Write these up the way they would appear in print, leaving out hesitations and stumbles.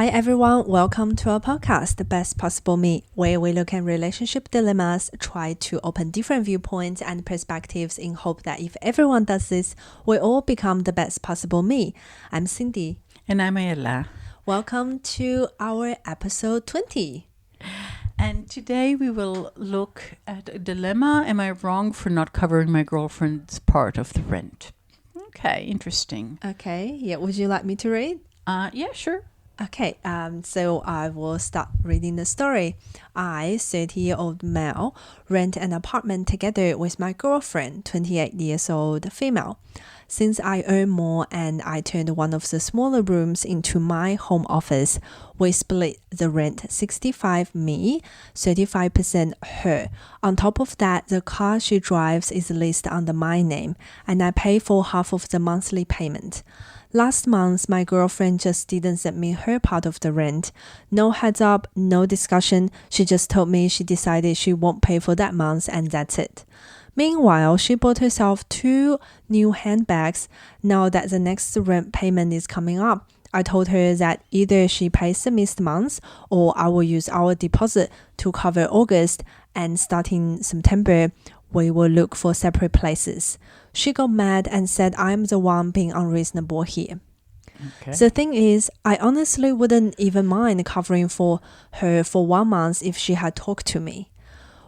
Hi everyone, welcome to our podcast, The Best Possible Me, where we look at relationship dilemmas, try to open different viewpoints and perspectives in hope that if everyone does this, we all become the best possible me. I'm Cindy. And I'm Ella. Welcome to our episode 20. And today we will look at a dilemma. Am I wrong for not covering my girlfriend's part of the rent? Okay, interesting. Okay, yeah, would you like me to read? Yeah, sure. Okay, so I will start reading the story. I, 30-year-old male, rent an apartment together with my girlfriend, 28 years old female. Since I earn more and I turned one of the smaller rooms into my home office, we split the rent 65% me, 35% her. On top of that, the car she drives is listed under my name, and I pay for half of the monthly payment. Last month, my girlfriend just didn't send me her part of the rent. No heads up, no discussion. She just told me she decided she won't pay for that month and that's it. Meanwhile, she bought herself 2 new handbags. Now that the next rent payment is coming up, I told her that either she pays the missed months or I will use our deposit to cover August, and starting September, we will look for separate places. She got mad and said I'm the one being unreasonable here. Okay. The thing is, I honestly wouldn't even mind covering for her for 1 month if she had talked to me.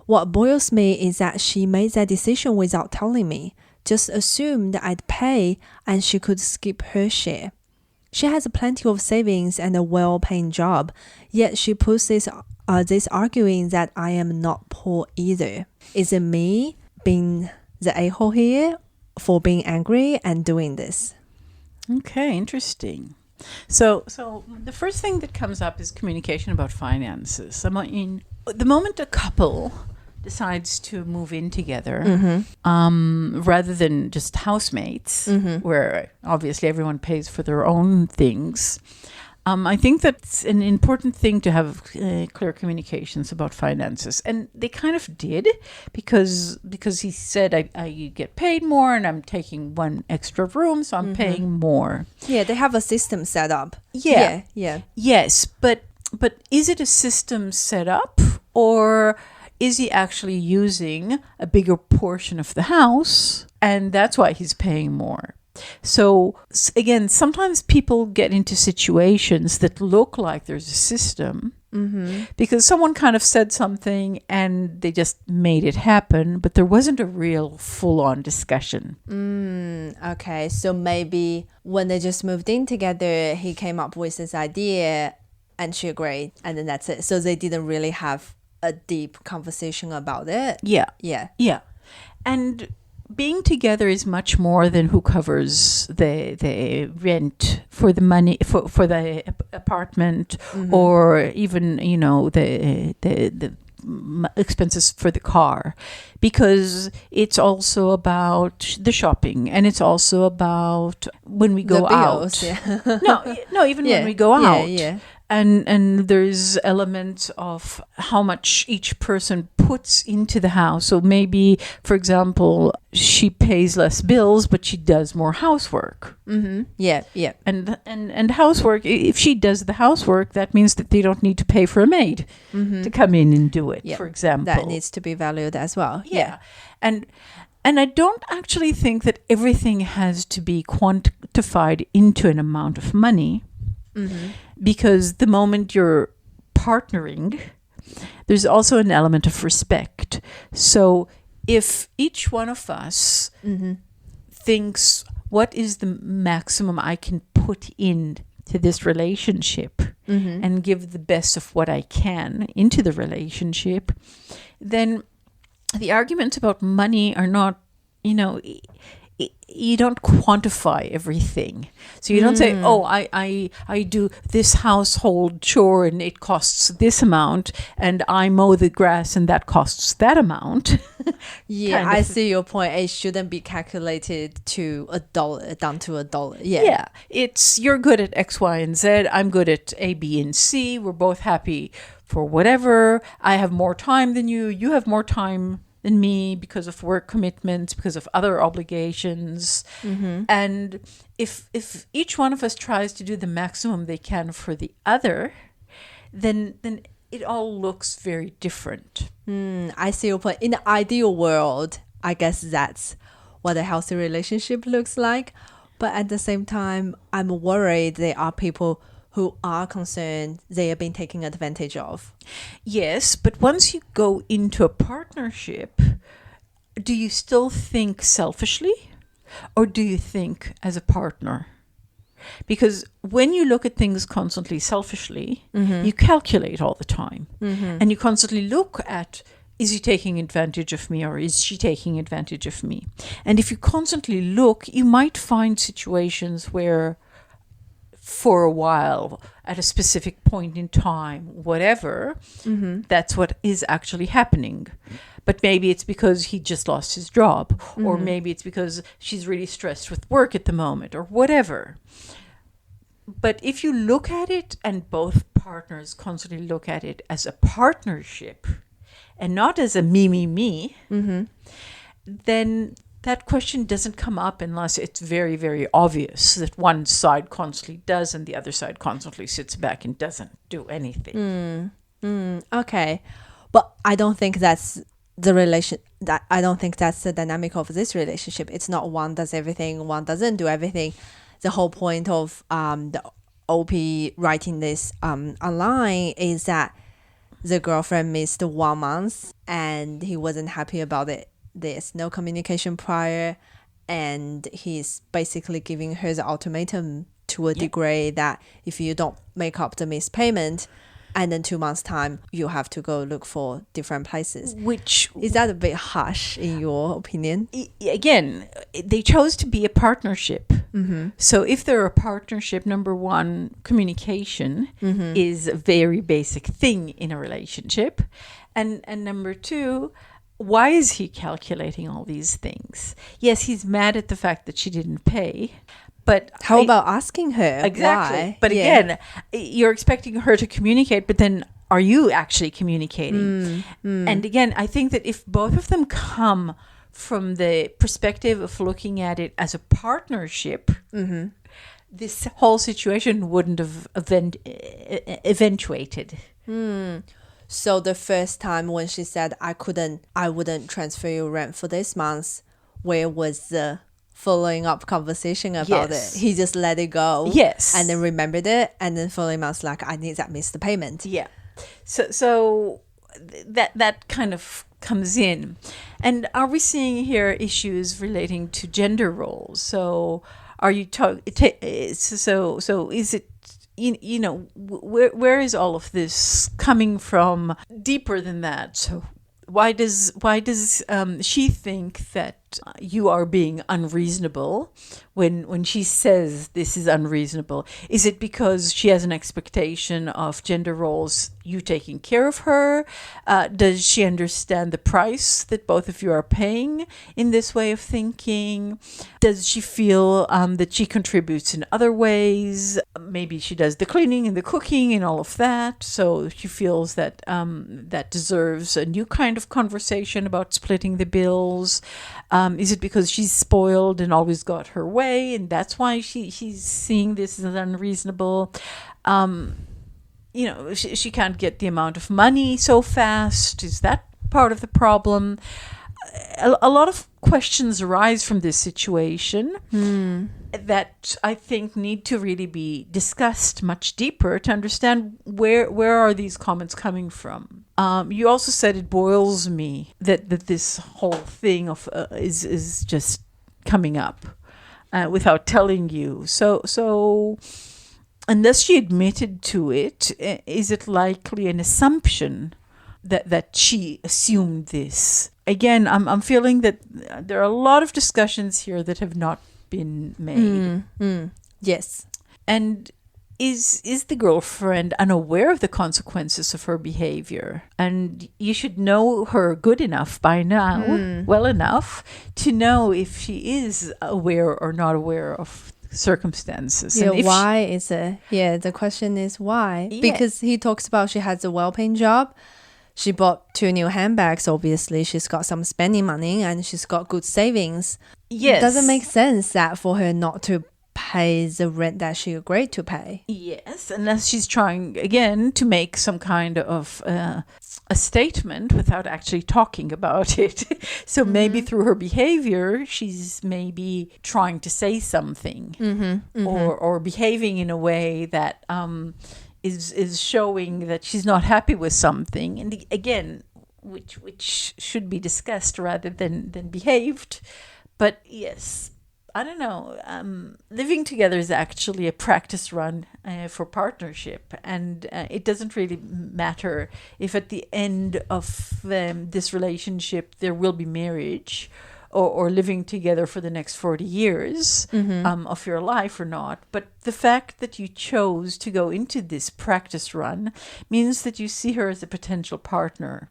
What boils me is that she made that decision without telling me, just assumed I'd pay and she could skip her share. She has plenty of savings and a well-paying job, yet she puts this arguing that I am not poor either. Is it me being the a-hole here for being angry and doing this? Okay, interesting. So the first thing that comes up is communication about finances. I mean, the moment a couple decides to move in together, rather than just housemates, where obviously everyone pays for their own things, I think that's an important thing to have clear communications about finances. And they kind of did because he said, I get paid more and I'm taking 1 extra room, so I'm paying more. Yeah, they have a system set up. Yeah. Yes, but is it a system set up, or is he actually using a bigger portion of the house and that's why he's paying more? So again, sometimes people get into situations that look like there's a system because someone kind of said something and they just made it happen, but there wasn't a real full-on discussion. Okay, so maybe when they just moved in together, he came up with this idea and she agreed, and then that's it. So they didn't really have a deep conversation about it. Yeah. And being together is much more than who covers the rent for the money for the apartment, or even the expenses for the car, because it's also about the shopping and it's also about when we go bills, out. Yeah. No, even when we go out. And there's elements of how much each person puts into the house. So maybe, for example, she pays less bills, but she does more housework. Yeah. And housework, if she does the housework, that means that they don't need to pay for a maid to come in and do it, for example. That needs to be valued as well. Yeah. And I don't actually think that everything has to be quantified into an amount of money. Because the moment you're partnering, there's also an element of respect. So if each one of us thinks, what is the maximum I can put in to this relationship and give the best of what I can into the relationship, then the arguments about money are not, you don't quantify everything. So you don't say, oh, I do this household chore and it costs this amount, and I mow the grass and that costs that amount. Yeah, I see your point. It shouldn't be calculated to $1, down to $1. Yeah. It's you're good at X, Y, and Z. I'm good at A, B, and C. We're both happy for whatever. I have more time than you. You have more time than me because of work commitments, because of other obligations. And if each one of us tries to do the maximum they can for the other, then it all looks very different. I see your point. In the ideal world, I guess that's what a healthy relationship looks like. But at the same time, I'm worried there are people who are concerned they are being taken advantage of. Yes, but once you go into a partnership, do you still think selfishly or do you think as a partner? Because when you look at things constantly selfishly, you calculate all the time. And you constantly look at, is he taking advantage of me or is she taking advantage of me? And if you constantly look, you might find situations where for a while, at a specific point in time, whatever, that's what is actually happening. But maybe it's because he just lost his job, or maybe it's because she's really stressed with work at the moment, or whatever. But if you look at it, and both partners constantly look at it as a partnership, and not as a me, then that question doesn't come up unless it's very, very obvious that one side constantly does and the other side constantly sits back and doesn't do anything. Okay. But I don't think that's I don't think that's the dynamic of this relationship. It's not one does everything, one doesn't do everything. The whole point of the OP writing this online is that the girlfriend missed 1 month and he wasn't happy about it. There's no communication prior, and he's basically giving her the ultimatum to a degree that if you don't make up the missed payment, and then 2 months time you have to go look for different places. Which Is that a bit harsh in your opinion? again, they chose to be a partnership. So if they're a partnership, number one, communication is a very basic thing in a relationship. And number two, why is he calculating all these things? Yes, he's mad at the fact that she didn't pay. But how about asking her? Exactly. Why? But again, you're expecting her to communicate, but then are you actually communicating? And again, I think that if both of them come from the perspective of looking at it as a partnership, this whole situation wouldn't have eventuated. So the first time when she said I wouldn't transfer your rent for this month, where was the following up conversation about it? He just let it go. Yes. And then remembered it, and then following months like I need that missed payment. Yeah. So that kind of comes in. And are we seeing here issues relating to gender roles? So are you so is it, you know, where is all of this coming from deeper than that? So why does she think that you are being unreasonable when she says this is unreasonable? Is it because she has an expectation of gender roles, you taking care of her? Does she understand the price that both of you are paying in this way of thinking? Does she feel that she contributes in other ways? Maybe she does the cleaning and the cooking and all of that, so she feels that that deserves a new kind of conversation about splitting the bills. Is it because she's spoiled and always got her way, and that's why she's seeing this as unreasonable? You know, she can't get the amount of money so fast. Is that part of the problem? A lot of questions arise from this situation that I think need to really be discussed much deeper to understand where are these comments coming from. You also said it boils me that this whole thing of is just coming up without telling you. So unless she admitted to it, is it likely an assumption that she assumed this? Again, I'm feeling that there are a lot of discussions here that have not been made. Yes. And is the girlfriend unaware of the consequences of her behavior? And you should know her good enough by now, well enough, to know if she is aware or not aware of circumstances. Yeah, and why is it? Yeah, the question is why. Yeah. Because he talks about she has a well-paying job. She bought 2 new handbags. Obviously, she's got some spending money and she's got good savings. Yes. Doesn't make sense that for her not to pay the rent that she agreed to pay. Yes, unless she's trying again to make some kind of a statement without actually talking about it. So maybe through her behavior, she's maybe trying to say something, or behaving in a way that is showing that she's not happy with something. And again, which should be discussed rather than behaved. But yes, I don't know. Living together is actually a practice run for partnership. And it doesn't really matter if at the end of this relationship there will be marriage or living together for the next 40 years of your life or not. But the fact that you chose to go into this practice run means that you see her as a potential partner.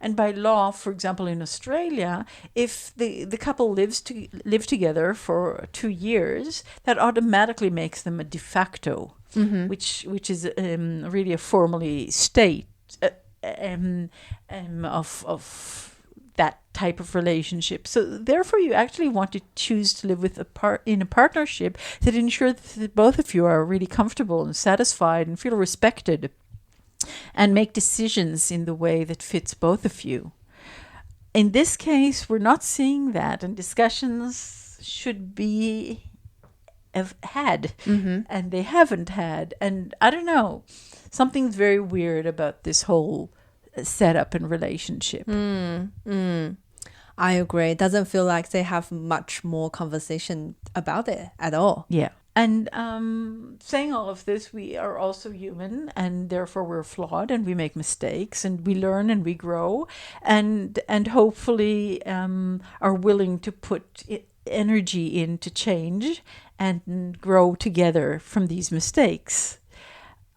And by law, for example, in Australia, if the couple live together for 2 years, that automatically makes them a de facto, which is really a formally state of that type of relationship. So therefore, you actually want to choose to live with in a partnership that ensures that both of you are really comfortable and satisfied and feel respected, and make decisions in the way that fits both of you. In this case, we're not seeing that, and discussions should be had, and they haven't had. And I don't know, something's very weird about this whole setup and relationship. I agree. It doesn't feel like they have much more conversation about it at all. Yeah. And saying all of this, we are also human, and therefore we're flawed, and we make mistakes, and we learn and we grow, and hopefully are willing to put energy in to change and grow together from these mistakes.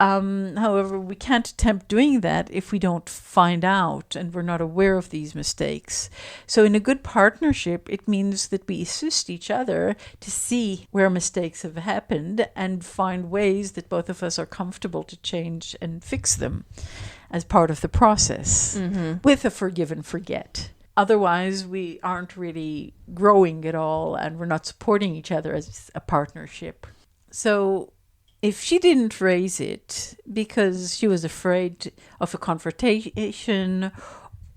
However, we can't attempt doing that if we don't find out and we're not aware of these mistakes. So in a good partnership, it means that we assist each other to see where mistakes have happened and find ways that both of us are comfortable to change and fix them as part of the process, with a forgive and forget. Otherwise, we aren't really growing at all, and we're not supporting each other as a partnership. So if she didn't raise it because she was afraid of a confrontation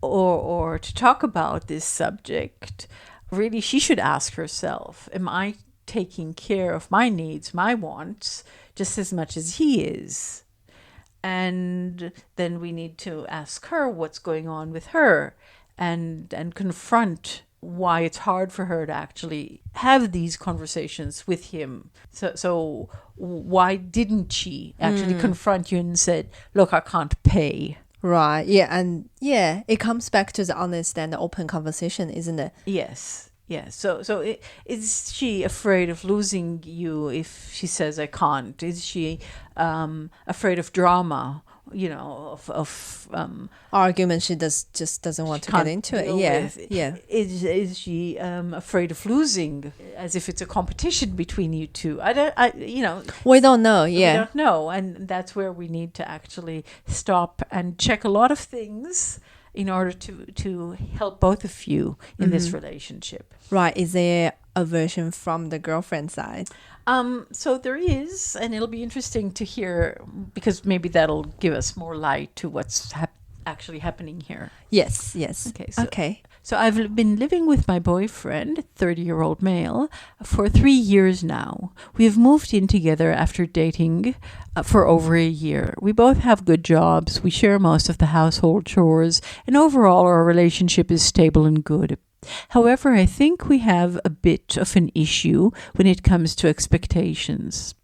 or to talk about this subject, really she should ask herself, am I taking care of my needs, my wants, just as much as he is? And then we need to ask her what's going on with her and confront why it's hard for her to actually have these conversations with him. So why didn't she actually confront you and said, look, I can't pay? Right. Yeah. And yeah, it comes back to the honest and the open conversation, isn't it? Yes. Yeah. So is she afraid of losing you if she says I can't? Is she afraid of drama? Of argument she just doesn't want to get into it. Yeah. Is she afraid of losing, as if it's a competition between you two? We don't know. Yeah. We don't know, and that's where we need to actually stop and check a lot of things in order to help both of you in this relationship. Right. Is there a version from the girlfriend side? So there is, and it'll be interesting to hear, because maybe that'll give us more light to what's actually happening here. Yes. Okay. So I've been living with my boyfriend, 30-year-old male, for 3 years now. We have moved in together after dating for over a year. We both have good jobs. We share most of the household chores, and overall our relationship is stable and good. However, I think we have a bit of an issue when it comes to expectations.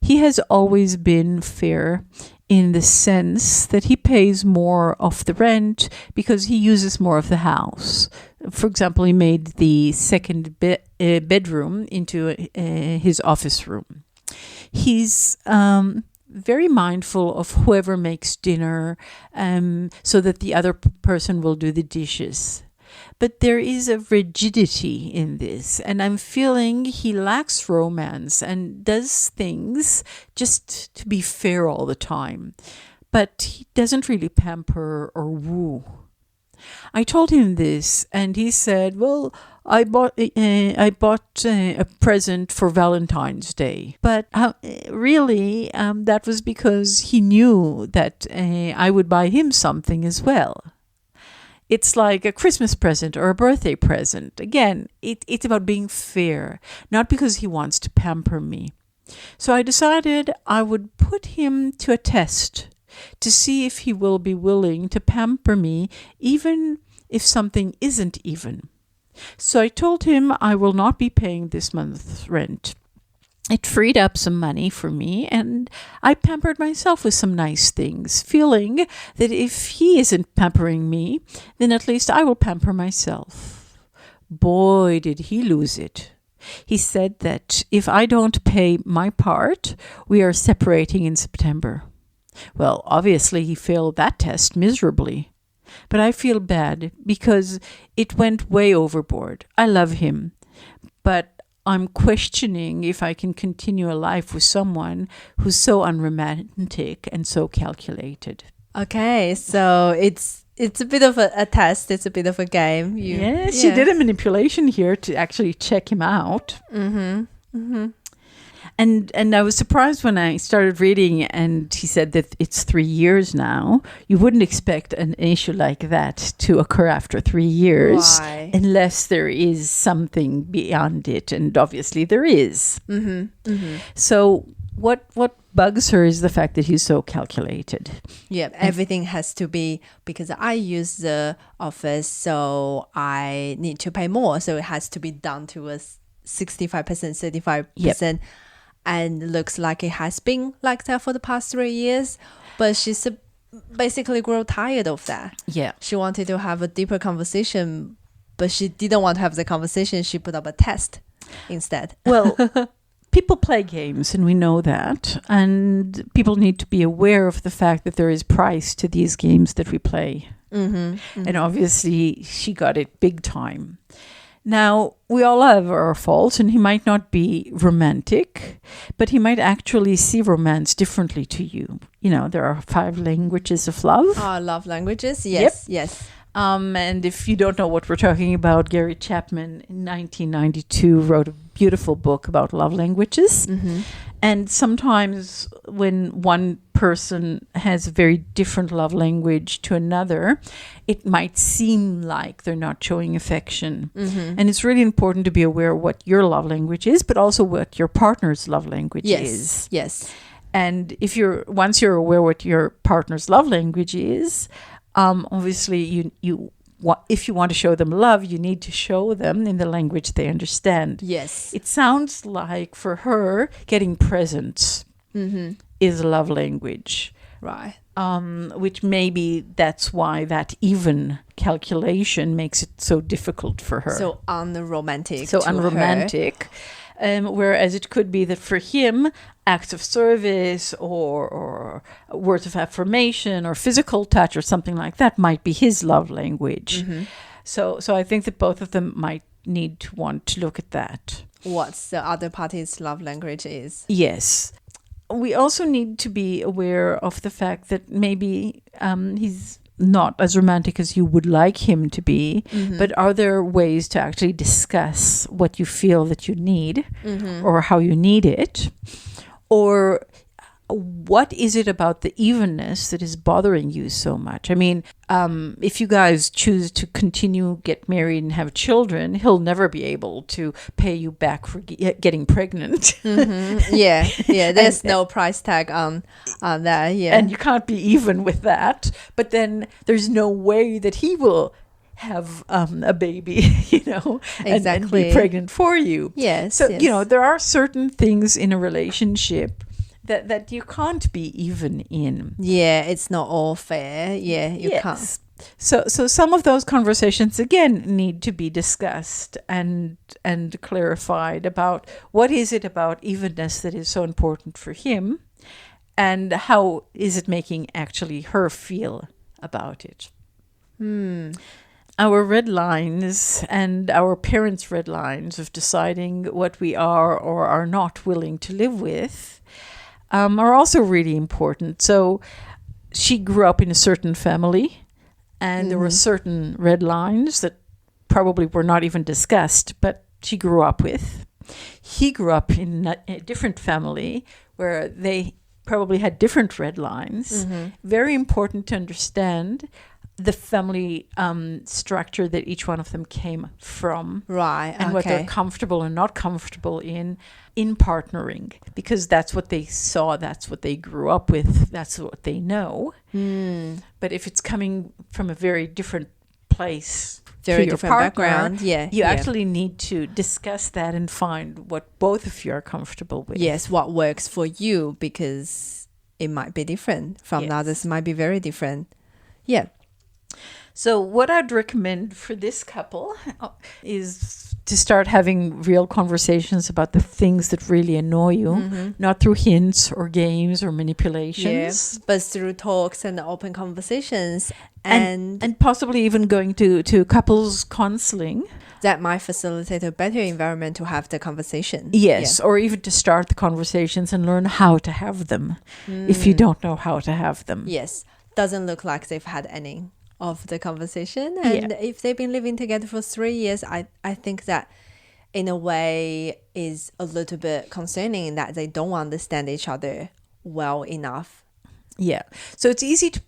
He has always been fair in the sense that he pays more of the rent because he uses more of the house. For example, he made the second bedroom into his office room. He's very mindful of whoever makes dinner so that the other person will do the dishes. But there is a rigidity in this, and I'm feeling he lacks romance and does things just to be fair all the time. but he doesn't really pamper or woo. I told him this, and he said, "Well, I bought a present for Valentine's Day, but really, that was because he knew that I would buy him something as well." It's like a Christmas present or a birthday present. Again, it's about being fair, not because he wants to pamper me. So I decided I would put him to a test to see if he will be willing to pamper me, even if something isn't even. So I told him I will not be paying this month's rent. It freed up some money for me, and I pampered myself with some nice things, feeling that if he isn't pampering me, then at least I will pamper myself. Boy, did he lose it. He said that if I don't pay my part, we are separating in September. Well, obviously he failed that test miserably. But I feel bad because it went way overboard. I love him, but I'm questioning if I can continue a life with someone who's so unromantic and so calculated. Okay, so it's a bit of a test. It's a bit of a game. She did a manipulation here to actually check him out. Mm-hmm. Mm-hmm. And I was surprised when I started reading and he said that it's 3 years now. You wouldn't expect an issue like that to occur after 3 years. Why? Unless there is something beyond it. And obviously there is. Mm-hmm. Mm-hmm. So what bugs her is the fact that he's so calculated. Yeah, everything has to be, because I use the office, so I need to pay more. So it has to be down to a 65%, 35%. Yep. And looks like it has been like that for the past 3 years. But she's basically grew tired of that. Yeah. She wanted to have a deeper conversation, but she didn't want to have the conversation. She put up a test instead. Well, people play games, and we know that. And people need to be aware of the fact that there is price to these games that we play. Mm-hmm, mm-hmm. And obviously, she got it big time. Now, we all have our faults, and he might not be romantic, but he might actually see romance differently to you. You know, there are 5 languages of love. Love languages. Yes, yes. And if you don't know what we're talking about, Gary Chapman in 1992 wrote a beautiful book about love languages. Mm-hmm. And sometimes when one person has a very different love language to another, it might seem like they're not showing affection. Mm-hmm. And it's really important to be aware of what your love language is, but also what your partner's love language is. Yes. And once you're aware what your partner's love language is, obviously if you want to show them love, you need to show them in the language they understand. Yes. It sounds like for her, getting presents is a love language. Right. Which maybe that's why that even calculation makes it so difficult for her. So unromantic. So unromantic. Whereas it could be that for him, acts of service or words of affirmation or physical touch or something like that might be his love language. Mm-hmm. So I think that both of them might need to want to look at that. What's the other party's love language is. Yes. We also need to be aware of the fact that maybe he's not as romantic as you would like him to be, but are there ways to actually discuss what you feel that you need or how you need it? Or what is it about the evenness that is bothering you so much? I mean, if you guys choose to continue, get married and have children, he'll never be able to pay you back for getting pregnant. Yeah. There's no price tag on that. Yeah. And you can't be even with that. But then there's no way that he will have a baby, and be pregnant for you. Yes. So, there are certain things in a relationship that you can't be even in. Yeah, it's not all fair. Yeah, you can't. So some of those conversations, again, need to be discussed and clarified about what is it about evenness that is so important for him, and how is it making actually her feel about it. Our red lines and our parents' red lines of deciding what we are or are not willing to live with are also really important. So she grew up in a certain family, and there were certain red lines that probably were not even discussed, but she grew up with. He grew up in a different family where they probably had different red lines. Very important to understand the family structure that each one of them came from. Right. And what they're comfortable and not comfortable in partnering, because that's what they saw, that's what they grew up with, that's what they know. But if it's coming from a very different place, very to different your background, you actually need to discuss that and find what both of you are comfortable with. Yes, what works for you, because it might be different from the others, might be very different. Yeah. So what I'd recommend for this couple is to start having real conversations about the things that really annoy you, not through hints or games or manipulations. But through talks and open conversations. And possibly even going to couples counseling. That might facilitate a better environment to have the conversation. Yes, or even to start the conversations and learn how to have them if you don't know how to have them. Yes, doesn't look like they've had any of the conversation. And if they've been living together for 3 years, I think that in a way is a little bit concerning that they don't understand each other well enough. Yeah. So it's easy to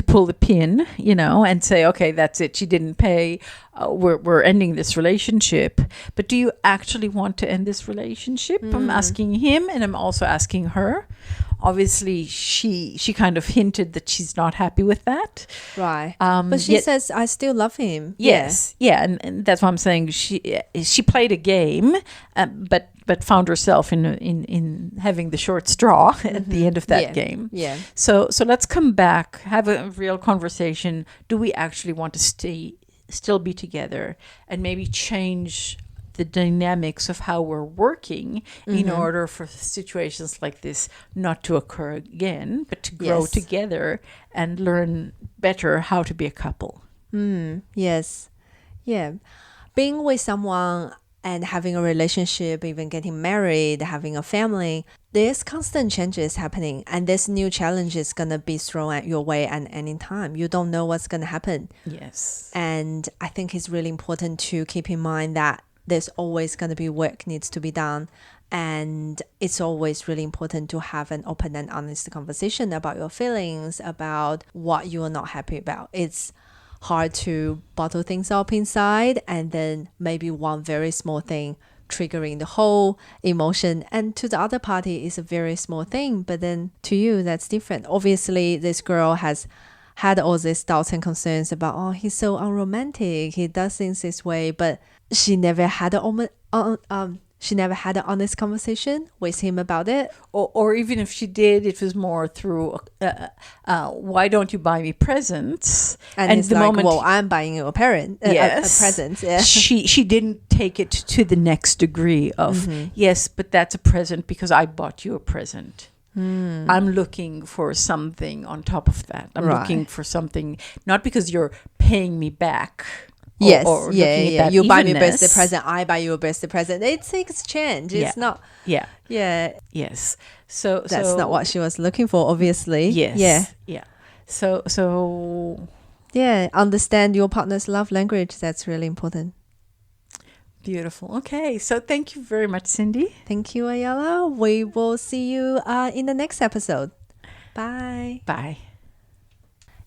pull the pin, and say, okay, that's it. She didn't pay. We're ending this relationship. But do you actually want to end this relationship? I'm asking him, and I'm also asking her. Obviously, she kind of hinted that she's not happy with that. Right. But she says, I still love him. Yes. Yeah. And that's what I'm saying. She played a game, but found herself in having the short straw at the end of that game. Yeah. So let's come back, have a real conversation. Do we actually want to still be together, and maybe change the dynamics of how we're working in order for situations like this not to occur again, but to grow together and learn better how to be a couple. Yes. Yeah. Being with someone and having a relationship, even getting married, having a family, there's constant changes happening, and there's new challenges going to be thrown at your way at any time. You don't know what's going to happen. Yes. And I think it's really important to keep in mind that there's always going to be work needs to be done. And it's always really important to have an open and honest conversation about your feelings, about what you are not happy about. It's hard to bottle things up inside, and then maybe one very small thing triggering the whole emotion, and to the other party is a very small thing, but then to you that's different. Obviously this girl has had all these doubts and concerns about, oh, he's so unromantic, he does things this way, but she never had an honest conversation with him about it. Or even if she did, it was more through, why don't you buy me presents? And it's the like, well, I'm buying you a present. Yeah. She didn't take it to the next degree of, yes, but that's a present because I bought you a present. I'm looking for something on top of that. I'm looking for something, not because you're paying me back. Yes, or yeah. You buy me a birthday present, I buy you a birthday present. It's exchange. It's not. Yeah. Yeah. Yes. So that's not what she was looking for, obviously. Yes. Yeah. Yeah. So. Yeah. Understand your partner's love language. That's really important. Beautiful. Okay. So thank you very much, Cindy. Thank you, Ayala. We will see you in the next episode. Bye. Bye.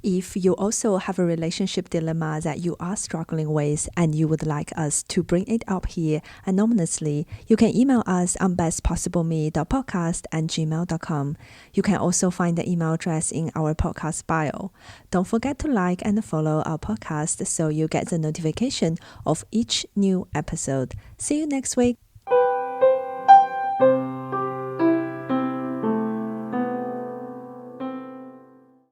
If you also have a relationship dilemma that you are struggling with and you would like us to bring it up here anonymously, you can email us on bestpossibleme.podcast@gmail.com. You can also find the email address in our podcast bio. Don't forget to like and follow our podcast so you get the notification of each new episode. See you next week.